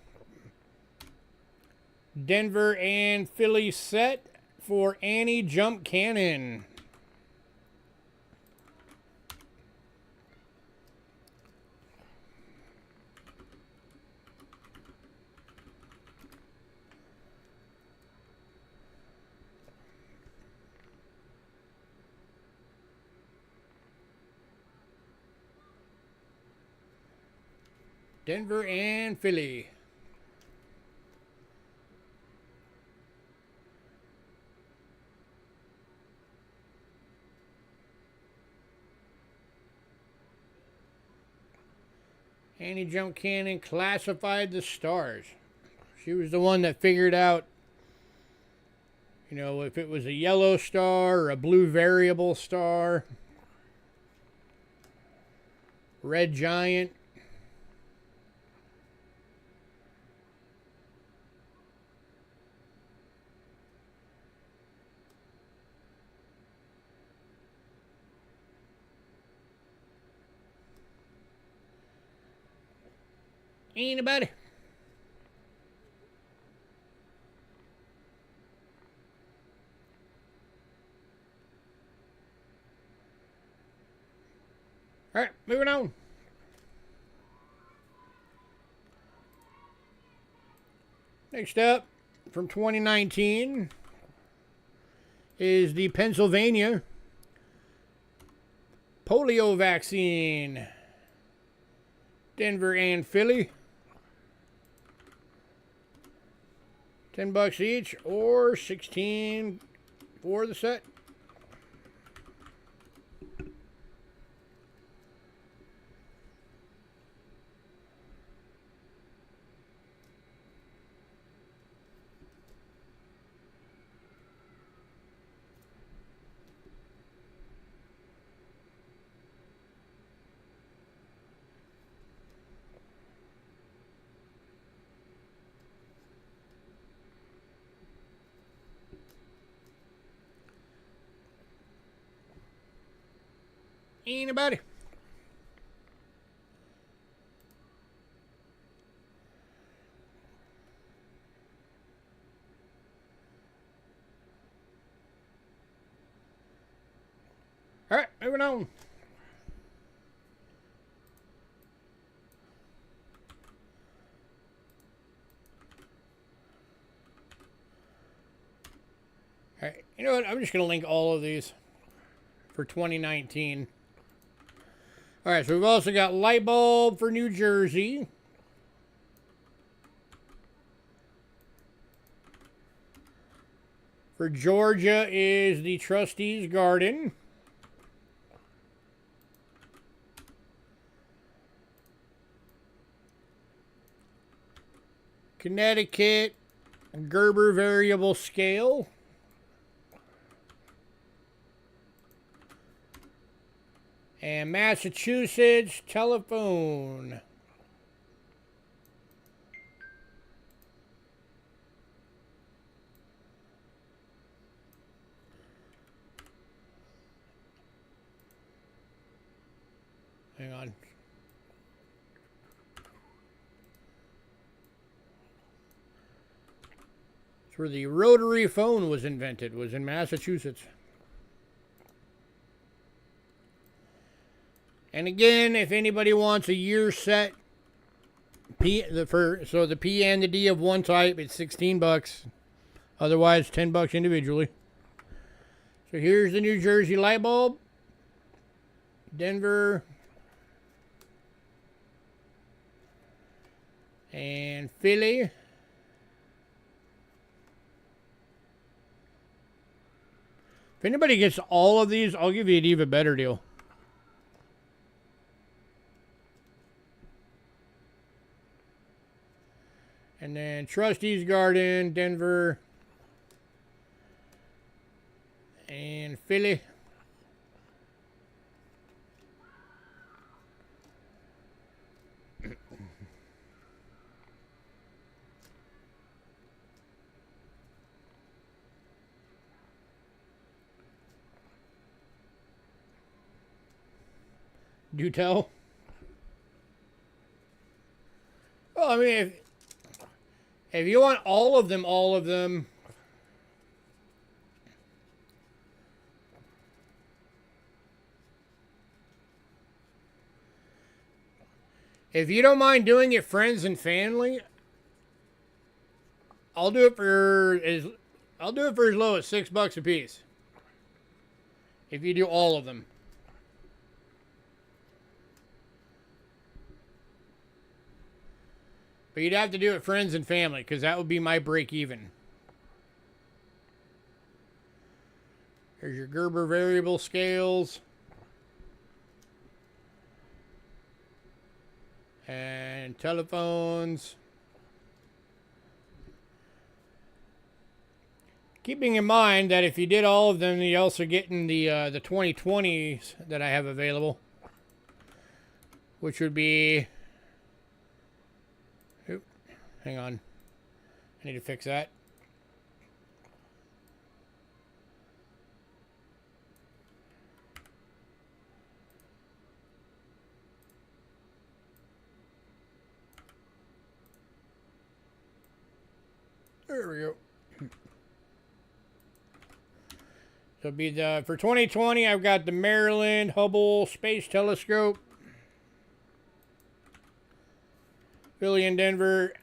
Denver and Philly set for Annie Jump Cannon. Denver and Philly. Annie Jump Cannon classified the stars. She was the one that figured out, you know, if it was a yellow star or a blue variable star. Red Giant. Anybody? All right, moving on. Next up, from 2019, is the Pennsylvania polio vaccine. Denver and Philly. $10 each, or $16 for the set. Anybody? All right, moving on. All right, you know what? I'm just going to link all of these for 2019. All right, so we've also got light bulb for New Jersey. For Georgia is the Trustees Garden. Connecticut, Gerber Variable Scale. And Massachusetts, Telephone. Hang on. It's where the rotary phone was invented, was in Massachusetts. And again, if anybody wants a year set, so the P and the D of one type, it's $16. Otherwise, $10 individually. So here's the New Jersey light bulb. Denver. And Philly. If anybody gets all of these, I'll give you an even better deal. And then Trustees Garden, Denver, and Philly. Do tell. Well, I mean, if you want all of them, if you don't mind doing it friends and family, I'll do it for as low as $6 a piece. If you do all of them. But you'd have to do it friends and family, because that would be my break even. Here's your Gerber variable scales. And telephones. Keeping in mind that if you did all of them, you're also getting the 2020s that I have available. Which would be... Oop, hang on. I need to fix that. There we go. So it'll be the, for 2020, I've got the Maryland Hubble Space Telescope, Philly and Denver,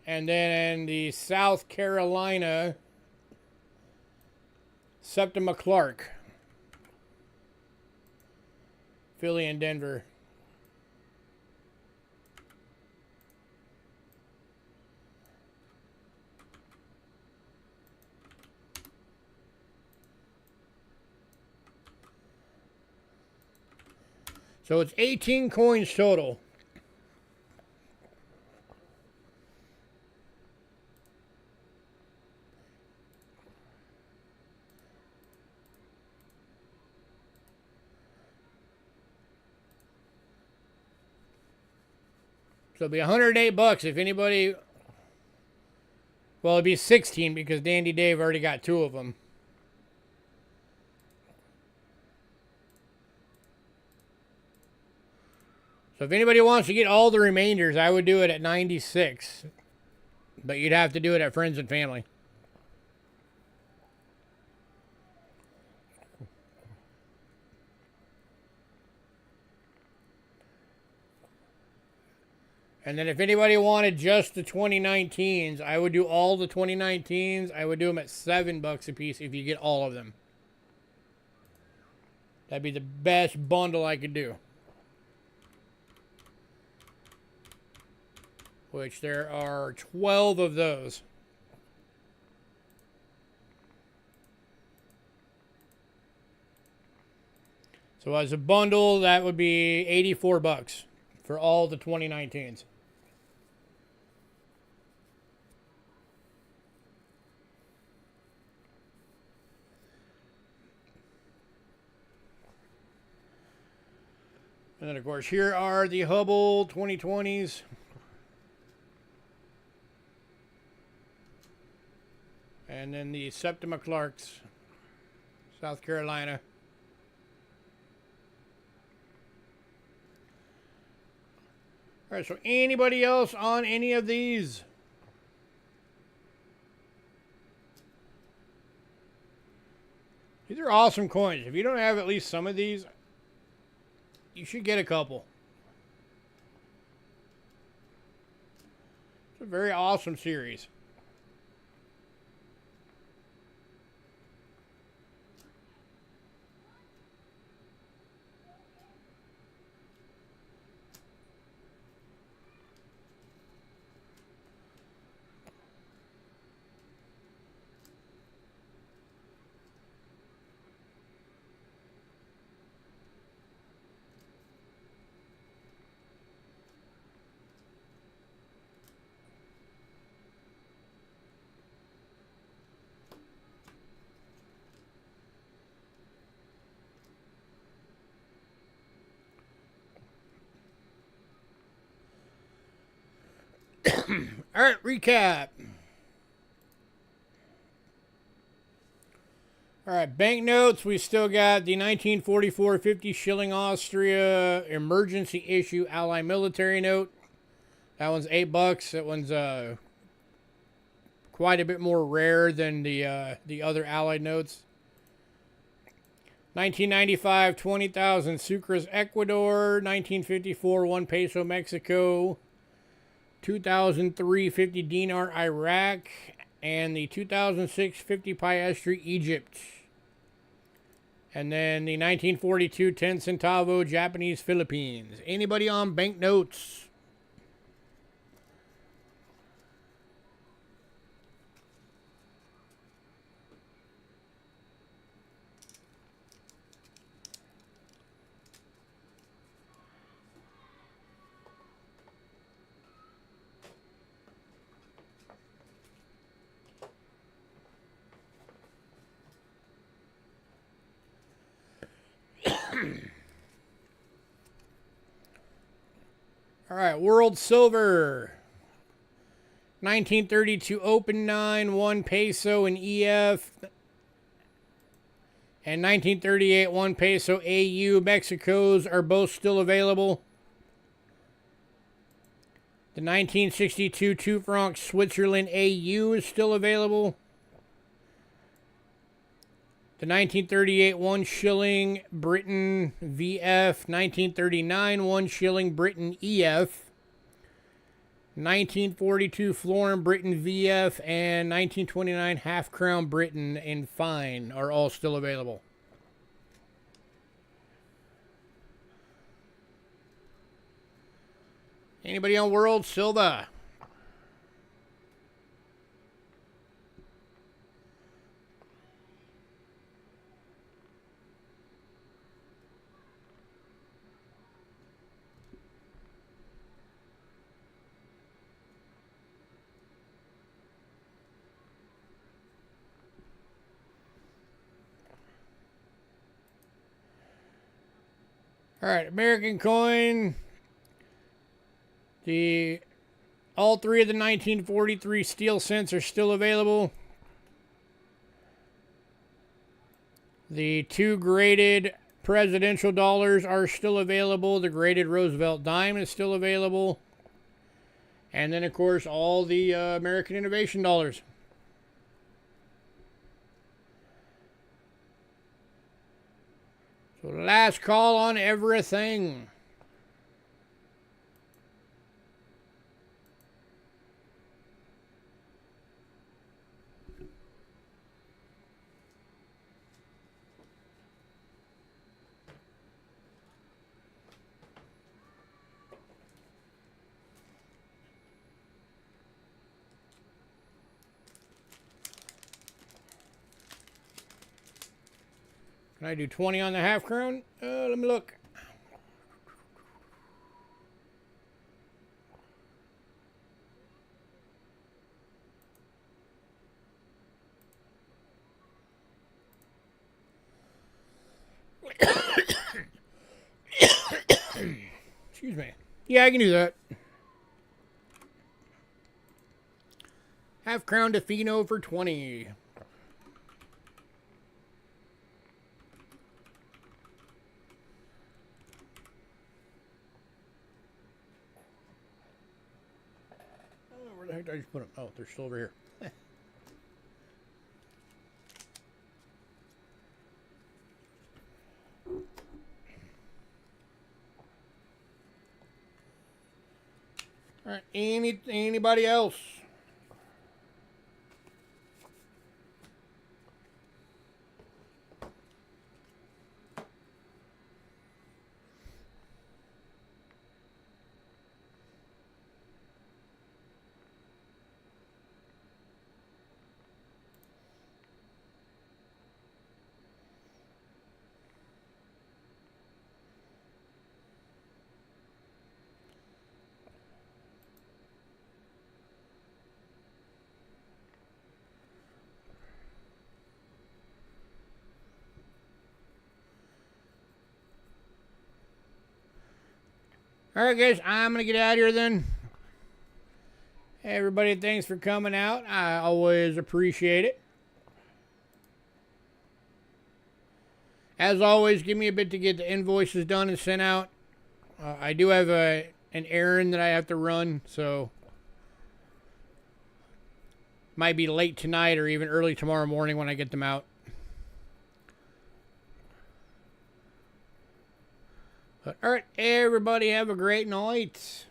and then the South Carolina Septima Clark, Philly and Denver. So it's 18 coins total. So it'll be 108 bucks if anybody... Well, it'd be 16 because Dandy Dave already got 2 of them. So if anybody wants to get all the remainders, I would do it at 96. But you'd have to do it at friends and family. And then if anybody wanted just the 2019s, I would do all the 2019s. I would do them at $7 a piece if you get all of them. That'd be the best bundle I could do. Which there are 12 of those. So as a bundle, that would be 84 bucks for all the 2019s. And then, of course, here are the Hubble 2020s. And then the Septima Clarks, South Carolina. All right, so anybody else on any of these? These are awesome coins. If you don't have at least some of these, you should get a couple. It's a very awesome series. All right, recap. All right, banknotes. We still got the 1944 50 shilling Austria emergency issue Ally military note. That one's $8. That one's quite a bit more rare than the other Allied notes. 1995 20,000 Sucres Ecuador. 1954 1 peso Mexico. 2003 50 dinar Iraq, and the 2006 50 piastre Egypt. And then the 1942 10 centavo Japanese Philippines. Anybody on banknotes? All right, World Silver. 1932 Open 9, 1 peso in EF. And 1938 1 peso AU. Mexico's are both still available. The 1962 2 franc Switzerland AU is still available. The 1938 1 shilling Britain VF. 1939 1 shilling Britain EF. 1942 florin Britain VF and 1929 half crown Britain in fine are all still available. Anybody on World Silver? All right, American coin. All three of the 1943 steel cents are still available. The 2 graded presidential dollars are still available. The graded Roosevelt dime is still available. And then, of course, all the American Innovation dollars. So last call on everything. Can I do 20 on the half crown? Let me look. Excuse me. Yeah, I can do that. Half crown Defino for 20. Where the heck did I just put them? Oh, they're still over here. All right, anybody else? All right, guys, I'm going to get out of here then. Hey, everybody, thanks for coming out. I always appreciate it. As always, give me a bit to get the invoices done and sent out. I do have an errand that I have to run, so might be late tonight or even early tomorrow morning when I get them out. But, all right, everybody have a great night.